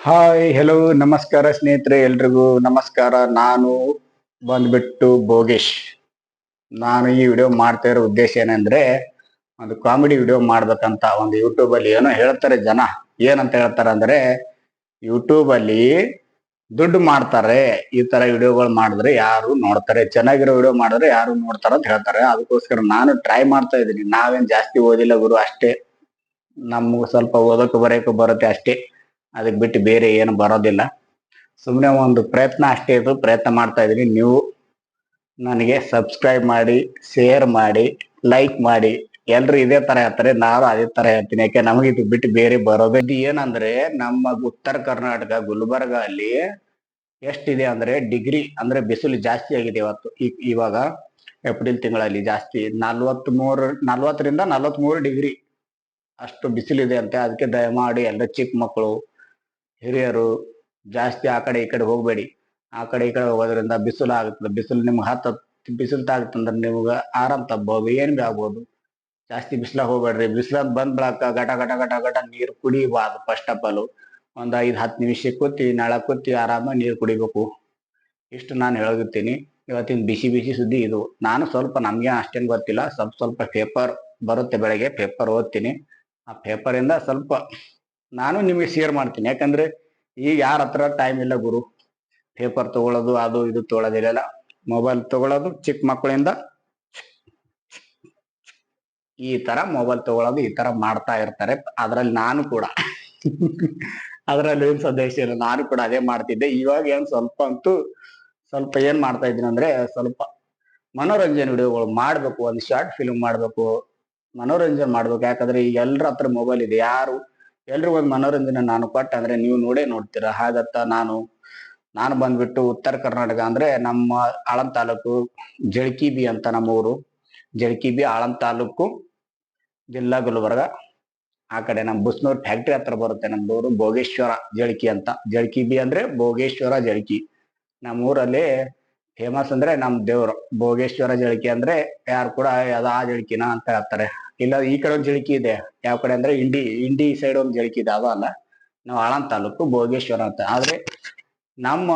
Hi hello ನಮಸ್ಕಾರ ಸ್ನೇಹಿತರೆ, ಎಲ್ರಿಗೂ ನಮಸ್ಕಾರ. ನಾನು ಬಂದ್ಬಿಟ್ಟು ಭೋಗೇಶ್. ನಾನು ಈ ವಿಡಿಯೋ ಮಾಡ್ತಾ ಇರೋ ಉದ್ದೇಶ ಏನಂದ್ರೆ, ಒಂದು ಕಾಮಿಡಿ ವಿಡಿಯೋ ಮಾಡ್ಬೇಕಂತ. ಒಂದು ಯೂಟ್ಯೂಬ್ ಅಲ್ಲಿ ಏನೋ ಹೇಳ್ತಾರೆ ಜನ. ಏನಂತ ಹೇಳ್ತಾರೆ ಅಂದ್ರೆ, ಯೂಟ್ಯೂಬ್ ಅಲ್ಲಿ ದುಡ್ಡು ಮಾಡ್ತಾರೆ, ಈ ತರ ವಿಡಿಯೋಗಳು ಮಾಡಿದ್ರೆ ಯಾರು ನೋಡ್ತಾರೆ, ಚೆನ್ನಾಗಿರೋ ವಿಡಿಯೋ ಮಾಡಿದ್ರೆ ಯಾರು ನೋಡ್ತಾರ ಅಂತ ಹೇಳ್ತಾರೆ. ಅದಕ್ಕೋಸ್ಕರ ನಾನು ಟ್ರೈ ಮಾಡ್ತಾ ಇದ್ದೀನಿ. ನಾವೇನ್ ಜಾಸ್ತಿ ಓದಿಲ್ಲ ಗುರು, ಅಷ್ಟೇ. ನಮ್ಗೆ ಸ್ವಲ್ಪ ಓದೋಕೆ ಬರೆಯೋಕೆ ಬರುತ್ತೆ ಅಷ್ಟೇ. ಅದಕ್ಕೆ ಬಿಟ್ಟು ಬೇರೆ ಏನು ಬರೋದಿಲ್ಲ. ಸುಮ್ಮನೆ ಒಂದು ಪ್ರಯತ್ನ ಅಷ್ಟೇ, ಇದು ಪ್ರಯತ್ನ ಮಾಡ್ತಾ ಇದೀನಿ. ನೀವು ನನಗೆ ಸಬ್ಸ್ಕ್ರೈಬ್ ಮಾಡಿ, ಶೇರ್ ಮಾಡಿ, ಲೈಕ್ ಮಾಡಿ. ಎಲ್ರು ಇದೇ ತರ ಹೇಳ್ತಾರೆ, ನಾನು ಅದೇ ತರ ಹೇಳ್ತೀನಿ. ಯಾಕೆ ನಮಗೆ ಇದು ಬಿಟ್ಟು ಬೇರೆ ಬರೋದು ಇದು ಏನಂದ್ರೆ, ನಮ್ಮ ಉತ್ತರ ಕರ್ನಾಟಕ ಗುಲ್ಬರ್ಗ ಅಲ್ಲಿ ಎಷ್ಟಿದೆ ಅಂದ್ರೆ ಡಿಗ್ರಿ, ಅಂದ್ರೆ ಬಿಸಿಲು ಜಾಸ್ತಿ ಆಗಿದೆ ಇವತ್ತು. ಇವಾಗ ಏಪ್ರಿಲ್ ತಿಂಗಳಲ್ಲಿ ಜಾಸ್ತಿ 40-43 ಅಷ್ಟು ಬಿಸಿಲಿದೆ ಅಂತೆ. ಅದಕ್ಕೆ ದಯಮಾಡಿ ಎಲ್ಲ ಚಿಕ್ಕ ಮಕ್ಕಳು, ಹಿರಿಯರು ಜಾಸ್ತಿ ಆ ಕಡೆ ಈ ಕಡೆ ಹೋಗ್ಬೇಡಿ. ಆ ಕಡೆ ಈ ಕಡೆ ಹೋಗೋದ್ರಿಂದ ಬಿಸಿಲು ಆಗುತ್ತದೆ. ಬಿಸಿಲು ನಿಮ್ಗೆ ಬಿಸಿಲು ತಾಗುತ್ತಂದ್ರೆ ನಿಮ್ಗೆ ಆರಾಮ್ ತಪ್ಪಬಹುದು, ಏನ್ ಬಿ ಆಗ್ಬೋದು. ಜಾಸ್ತಿ ಬಿಸಿಲಾಗ ಹೋಗ್ಬೇಡ್ರಿ. ಬಿಸಿಲಂತ ಬಂದ್ ಬೆಳಕ ಗಟ ಗಟ ಗಟ ಗಟ ನೀರು ಕುಡಿಬಾರ್ದು. ಫಸ್ಟ್ ಆಫ್ ಆಲ್ ಒಂದ್ 5-10 ನಿಮಿಷ ಕೂತಿ ನಾಳ ಕೂತಿ ಆರಾಮಾಗಿ ನೀರು ಕುಡಿಬೇಕು. ಇಷ್ಟು ನಾನು ಹೇಳುತ್ತೀನಿ. ಇವತ್ತಿನ ಬಿಸಿ ಬಿಸಿ ಸುದ್ದಿ ಇದು. ನಾನು ಸ್ವಲ್ಪ, ನಮ್ಗೆ ಅಷ್ಟೇನು ಗೊತ್ತಿಲ್ಲ, ಸ್ವಲ್ಪ ಪೇಪರ್ ಬರುತ್ತೆ ಬೆಳಗ್ಗೆ, ಪೇಪರ್ ಓದ್ತೀನಿ. ಆ ಪೇಪರ್ ಇಂದ ಸ್ವಲ್ಪ ನಾನು ನಿಮಗೆ ಶೇರ್ ಮಾಡ್ತೀನಿ. ಯಾಕಂದ್ರೆ ಈಗ ಯಾರ ಹತ್ರ ಟೈಮ್ ಇಲ್ಲ ಗುರು. ಪೇಪರ್ ತಗೊಳ್ಳೋದು ಅದು ಇದು ತಗೊಳ್ಳೋದಿಲ್ಲ. ಮೊಬೈಲ್ ತಗೊಳ್ಳೋದು, ಚಿಕ್ಕ ಮಕ್ಕಳಿಂದ ಈ ತರ ಮೊಬೈಲ್ ತಗೊಳ್ಳೋದು, ಈ ತರ ಮಾಡ್ತಾ ಇರ್ತಾರೆ. ಅದ್ರಲ್ಲಿ ನಾನು ಕೂಡ ಅದ್ರಲ್ಲಿ ಏನ್ ಸಂದೇಶ ಇಲ್ಲ, ನಾನು ಕೂಡ ಅದೇ ಮಾಡ್ತಿದ್ದೆ. ಇವಾಗ ಏನ್ ಸ್ವಲ್ಪ ಏನ್ ಮಾಡ್ತಾ ಇದ್ದೀನಿ ಅಂದ್ರೆ, ಸ್ವಲ್ಪ ಮನೋರಂಜನೆ ವಿಡಿಯೋಗಳು ಮಾಡ್ಬೇಕು. ಒಂದು ಶಾರ್ಟ್ ಫಿಲ್ಮ್ ಮಾಡ್ಬೇಕು, ಮನೋರಂಜನೆ ಮಾಡ್ಬೇಕು. ಯಾಕಂದ್ರೆ ಈಗ ಎಲ್ರ ಹತ್ರ ಮೊಬೈಲ್ ಇದೆ. ಎಲ್ರಿಗೂ ಒಂದು ಮನೋರಂಜನೆ ನಾನು ಕೊಟ್ಟ ಅಂದ್ರೆ ನೀವು ನೋಡೇ ನೋಡ್ತೀರಾ. ಹಾಗತ್ತ ನಾನು ಬಂದ್ಬಿಟ್ಟು ಉತ್ತರ ಕರ್ನಾಟಕ, ಅಂದ್ರೆ ನಮ್ಮ ಆಳಂದ್ ತಾಲೂಕು ಜಳಕಿಬಿ ಅಂತ ನಮ್ಮ ಊರು. ಜಳಕಿಬಿ ಆಳಂದ್ ತಾಲೂಕು, ಜಿಲ್ಲಾ ಗುಲ್ಬರ್ಗ. ಆ ಕಡೆ ನಮ್ ಬುಸ್ನೂರ್ ಫ್ಯಾಕ್ಟ್ರಿ ಹತ್ರ ಬರುತ್ತೆ ನಮ್ದೂರು. ಭೋಗೇಶ್ವರ ಜಳಕಿ ಅಂತ. ಜಳಕಿಬಿ ಅಂದ್ರೆ ಭೋಗೇಶ್ವರ ಜಳಕಿ. ನಮ್ಮ ಊರಲ್ಲಿ ಫೇಮಸ್ ಅಂದ್ರೆ ನಮ್ ದೇವ್ರು ಭೋಗೇಶ್ವರ ಜಳಕಿ. ಅಂದ್ರೆ ಯಾರು ಕೂಡ ಆ ಜಳಕಿನ ಅಂತ ಹೇಳ್ತಾರೆ. ಇಲ್ಲ ಈ ಕಡೆ ಒಂದು ಜಳಕಿ ಇದೆ. ಯಾವ ಕಡೆ ಅಂದ್ರೆ ಇಂಡಿ ಸೈಡ್ ಒಂದು ಜಳಕಿ ಇದೆ, ಅದು ಅಲ್ಲ. ನಾವು ಆಳಂದ್ ತಾಲೂಕು ಭೋಗೇಶ್ವರ ಅಂತ. ಆದ್ರೆ ನಮ್ಮ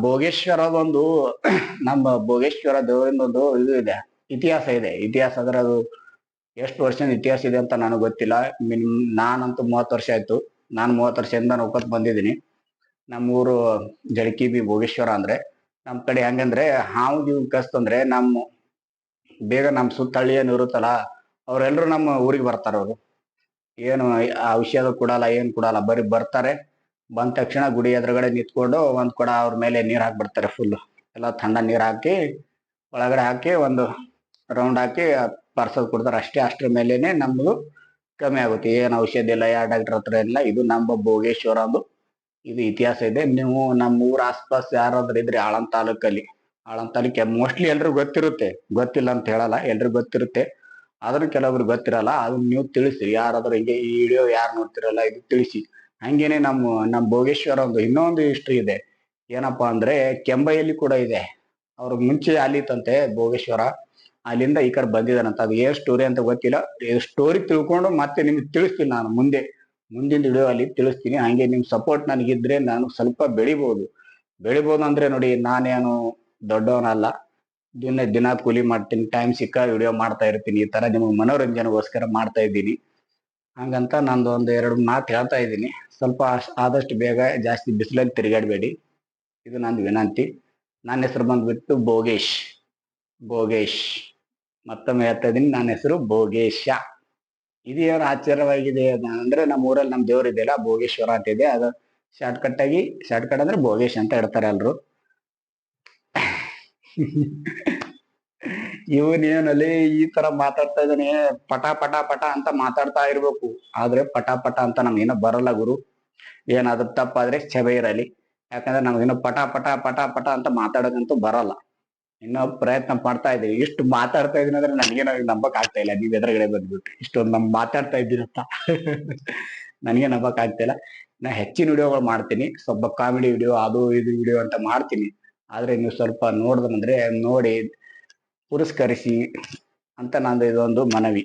ಭೋಗೇಶ್ವರದೊಂದು ನಮ್ಮ ಭೋಗೇಶ್ವರ ದೇವರಿಂದ ಒಂದು ಇದು ಇದೆ, ಇತಿಹಾಸ ಇದೆ. ಇತಿಹಾಸ ಅಂದ್ರೆ ಅದು ಎಷ್ಟು ವರ್ಷದ ಇತಿಹಾಸ ಇದೆ ಅಂತ ನನಗೆ ಗೊತ್ತಿಲ್ಲ. ನಾನಂತೂ 30 ವರ್ಷ ಆಯ್ತು. ನಾನು 30 ವರ್ಷದಿಂದ ನೋಡ್ಕೊತ ಬಂದಿದ್ದೀನಿ. ನಮ್ಮೂರು ಜಳಕಿಬಿ ಭೋಗೇಶ್ವರ. ಅಂದ್ರೆ ನಮ್ ಕಡೆ ಹೆಂಗಂದ್ರೆ ಹಾವು ಗೀವು ಕಸ್ತಂದ್ರೆ ಬೇಗ ನಮ್ ಸುತ್ತ ಏನು ಇರುತ್ತಲ್ಲ, ಅವ್ರೆಲ್ರು ನಮ್ಮ ಊರಿಗೆ ಬರ್ತಾರ. ಅವರು ಏನು ಔಷಧ ಕೊಡಲ್ಲ, ಏನ್ ಕೊಡಲ್ಲ, ಬರೀ ಬರ್ತಾರೆ. ಬಂದ ತಕ್ಷಣ ಗುಡಿ ಎದುರುಗಡೆ ನಿಂತ್ಕೊಂಡು ಒಂದ್ ಕೊಡ ಅವ್ರ ಮೇಲೆ ನೀರ್ ಹಾಕ್ಬಿಡ್ತಾರೆ. ಫುಲ್ ಎಲ್ಲ ಥಂಡ ನೀರ್ ಹಾಕಿ ಒಳಗಡೆ ಹಾಕಿ ಒಂದು ರೌಂಡ್ ಹಾಕಿ ಪರ್ಸದ್ ಕೊಡ್ತಾರೆ ಅಷ್ಟೇ. ಅಷ್ಟ್ರ ಮೇಲೇನೆ ನಮ್ದು ಕಮ್ಮಿ ಆಗುತ್ತೆ. ಏನ್ ಔಷಧಿ ಇಲ್ಲ, ಯಾವ ಡಾಕ್ಟರ್ ಹತ್ರ ಇಲ್ಲ. ಇದು ನಮ್ಮ ಭೋಗೇಶ್ವರ ಅಂದು ಇದು ಇತಿಹಾಸ ಇದೆ. ನೀವು ನಮ್ಮ ಊರ ಆಸ್ಪಾಸ್ ಯಾರಾದ್ರೂ ಇದ್ರೆ ಆಳಂದ್ ತಾಲೂಕಲ್ಲಿ, ಆಳಂದ್ ತಾಲೂಕ್ ಮೋಸ್ಟ್ಲಿ ಎಲ್ರಿಗೂ ಗೊತ್ತಿರುತ್ತೆ, ಗೊತ್ತಿಲ್ಲ ಅಂತ ಹೇಳಲ್ಲ, ಎಲ್ರಿಗೂ ಗೊತ್ತಿರುತ್ತೆ. ಆದ್ರೂ ಕೆಲವೊಬ್ರು ಗೊತ್ತಿರಲ್ಲ. ಅದನ್ನ ನೀವು ತಿಳಿಸಿ. ಯಾರಾದ್ರೂ ಹಿಂಗೆ ಈ ವಿಡಿಯೋ ಯಾರು ನೋಡ್ತಿರಲ್ಲ, ಇದು ತಿಳಿಸಿ. ಹಂಗೇನೆ ನಮ್ಮ ಭೋಗೇಶ್ವರ ಒಂದು ಇನ್ನೊಂದು ಹಿಸ್ಟ್ರಿ ಇದೆ. ಏನಪ್ಪಾ ಅಂದ್ರೆ ಕೆಂಬೈಯಲ್ಲಿ ಕೂಡ ಇದೆ. ಅವ್ರಿಗೆ ಮುಂಚೆ ಅಲ್ಲಿತ್ತಂತೆ ಭೋಗೇಶ್ವರ, ಅಲ್ಲಿಂದ ಈ ಕಡೆ ಬಂದಿದ್ದಾನಂತ. ಅದು ಏನ್ ಸ್ಟೋರಿ ಅಂತ ಗೊತ್ತಿಲ್ಲ. ಸ್ಟೋರಿ ತಿಳ್ಕೊಂಡು ಮತ್ತೆ ನಿಮ್ಗೆ ತಿಳಿಸ್ತೀನಿ ನಾನು ಮುಂದಿನ ವಿಡಿಯೋ ಅಲ್ಲಿ ತಿಳಿಸ್ತೀನಿ. ಹಂಗೆ ನಿಮ್ ಸಪೋರ್ಟ್ ನನಗಿದ್ರೆ ನಾನು ಸ್ವಲ್ಪ ಬೆಳಿಬಹುದು ಅಂದ್ರೆ ನೋಡಿ, ನಾನೇನು ದೊಡ್ಡವನಲ್ಲ. ದಿನ ಕೂಲಿ ಮಾಡ್ತೀನಿ, ಟೈಮ್ ಸಿಕ್ಕ ವಿಡಿಯೋ ಮಾಡ್ತಾ ಇರ್ತೀನಿ. ಈ ತರ ನಿಮ್ಗೆ ಮನೋರಂಜನೆಗೋಸ್ಕರ ಮಾಡ್ತಾ ಇದ್ದೀನಿ. ಹಂಗಂತ ನಂದು ಒಂದು 2 ಮಾತು ಹೇಳ್ತಾ ಇದ್ದೀನಿ. ಸ್ವಲ್ಪ ಆದಷ್ಟು ಬೇಗ ಜಾಸ್ತಿ ಬಿಸಿಲಲ್ಲಿ ತಿರುಗಾಡಬೇಡಿ, ಇದು ನಂದು ವಿನಂತಿ. ನನ್ನ ಹೆಸರು ಬಂದ್ಬಿಟ್ಟು ಭೋಗೇಶ್. ಮತ್ತೊಮ್ಮೆ ಹೇಳ್ತಾ ಇದೀನಿ, ನನ್ನ ಹೆಸರು ಭೋಗೇಶ. ಇದು ಏನು ಆಶ್ಚರ್ಯವಾಗಿದೆ ಅಂದ್ರೆ, ನಮ್ಮ ಊರಲ್ಲಿ ನಮ್ ದೇವ್ರ ಇದೆಯಲ್ಲ ಭೋಗೇಶ್ವರ ಅಂತ ಇದೆ. ಅದು ಶಾರ್ಟ್ ಕಟ್ ಅಂದ್ರೆ ಭೋಗೇಶ್ ಅಂತ ಇಡ್ತಾರೆ ಎಲ್ರು. ಇವನೇನಲ್ಲಿ ಈ ತರ ಮಾತಾಡ್ತಾ ಇದ್ದಾನೆ. ಪಟ ಪಟ ಪಟ ಅಂತ ಮಾತಾಡ್ತಾ ಇರ್ಬೇಕು. ಆದ್ರೆ ಪಟ ಪಟ ಅಂತ ನಮ್ಗೇನೋ ಬರಲ್ಲ ಗುರು. ಏನಾದ್ರೂ ತಪ್ಪಾದ್ರೆ ಕ್ಷಮೆ ಇರಲಿ. ಯಾಕಂದ್ರೆ ನಮ್ಗೇನೋ ಪಟ ಪಟ ಪಟ ಪಟ ಅಂತ ಮಾತಾಡೋದಂತೂ ಬರಲ್ಲ. ಇನ್ನೂ ಪ್ರಯತ್ನ ಪಡ್ತಾ ಇದೀವಿ. ಇಷ್ಟು ಮಾತಾಡ್ತಾ ಇದೀನಿ ಅಂದ್ರೆ ನನಗೇನೋ ನಂಬಕ್ ಆಗ್ತಾ ಇಲ್ಲ. ನೀವ್ ಎದುರುಗಡೆ ಬಂದ್ಬಿಟ್ಟು ಇಷ್ಟೊಂದು ಮಾತಾಡ್ತಾ ಇದ್ದೀರಂತ ನನಗೆ ನಂಬಕ್ ಆಗ್ತಾ ಇಲ್ಲ. ನಾ ಹೆಚ್ಚಿನ ವಿಡಿಯೋಗಳು ಮಾಡ್ತೀನಿ, ಸ್ವಲ್ಪ ಕಾಮಿಡಿ ವಿಡಿಯೋ ಅದು ಇದು ವಿಡಿಯೋ ಅಂತ ಮಾಡ್ತೀನಿ. ಆದ್ರೆ ನೀವು ಸ್ವಲ್ಪ ನೋಡಿದ್ರಂದ್ರೆ ನೋಡಿ ಪುರಸ್ಕರಿಸಿ ಅಂತ ನಂದು ಇದೊಂದು ಮನವಿ.